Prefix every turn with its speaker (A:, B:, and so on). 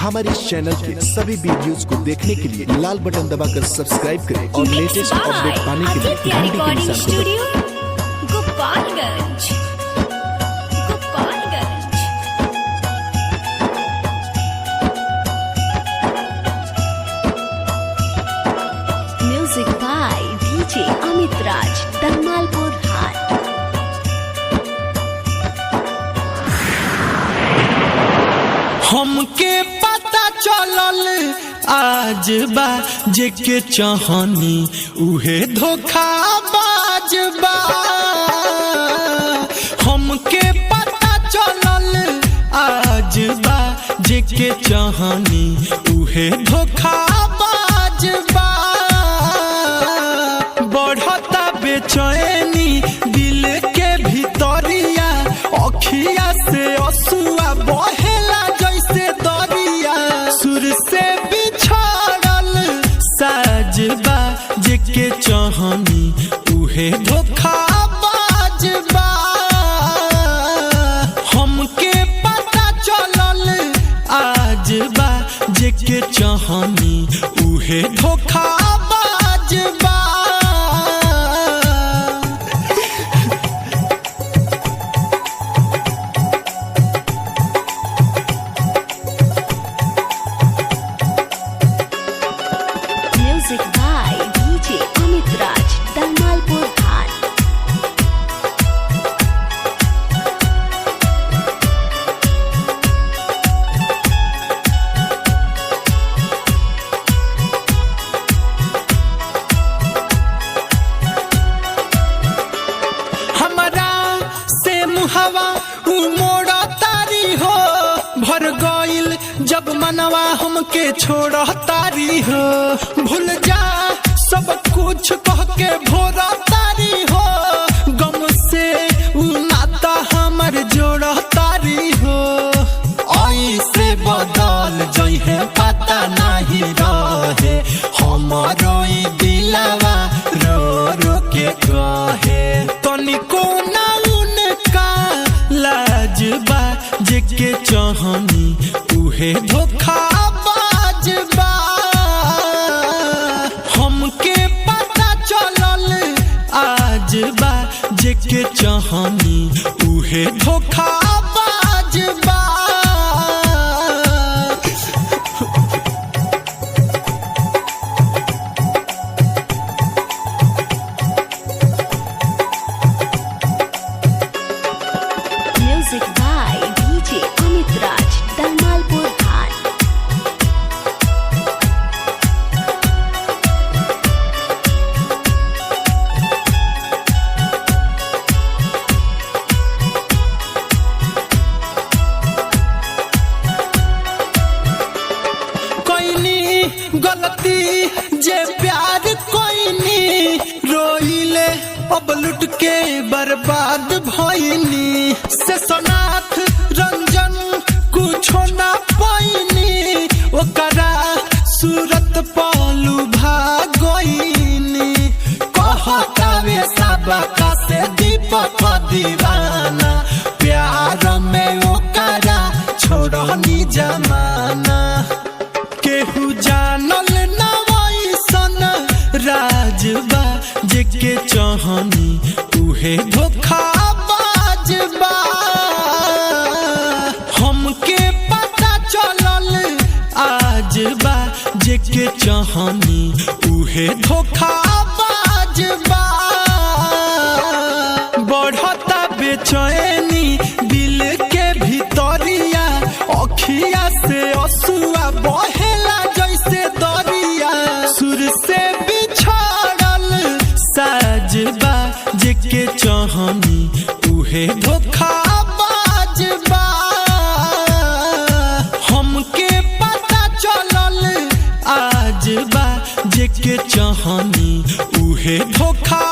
A: हमारे इस चैनल के सभी वीडियोस को देखने के लिए लाल बटन दबाकर सब्सक्राइब करें और लेटेस्ट अपडेट पाने के लिए घंटी के निशान को दबाएं।
B: Gopalganj. Music by DJ Amit Raj, Dalmalpur हाट।
C: हमके पता चलल आज बा जेके चाहनी उहे धोखाबाज बा। हमके पता चलल आज बा जेके चाहनी उहे धोखाबाज बा। बढ़ता बेचैनी दिल के भीतरिया, अखिया से असुआ बहेला जैसे दरिया। सुर से बिछड़ल साजबा जेके चाहनी उहे धोखाबाज बा। हमके पता चलल आज बा जेके चाहनी उहे धोखाबाज बा।
B: Music by DJ Amit Raj, Dalmalpur हाट।
C: हमरा से मुहवा मोड़ा तारी हो, भर गइल जब मनवा हमके छोड़ तारी हो। भूल जा सब कुछ कह के भोरा तारी हो, गम से उ नाता हमर जोड़ तारी हो। ऐसे बदल जइहे पता नहीं रहे, हमारो ई दिलवा रो रो के कहे। तनिको ना उनका लाजबा जेके चाहनी उहे धोखाबाज बा। हमके पता चलल आज बा जेके चाहनी उहे धोखाबाज बा।
B: Music by DJ Amit Raj, Dalmalpur हाट।
C: कोइनी गलती जे प्यार कोइनी, रोइले अब लुट के बर्बाद भइनी। से सोनाथ रंजन कुछो ना पाइनी, ओकरा सूरत पालू भागोइनी। कहतावे सबका से दीपक दीवाना, प्यार में ओकरा छोड़नी जमाना। केहू जानल ना वैसन राजबा जेके चाहनी उहे धोखाबाज बा। हमके पता चलल आज बा जेके चाहनी उहे धोखाबाज बा। बढ़ता बेचैनी दिल के भीतरिया, अखिया से असुआ बहेला जैसे दरिया। सुर से बिछड़ल साजबा जेके चाहनी उहे धोखाबाज बा। हमके पता चलल आज बा जेके चाहनी उहे धोखा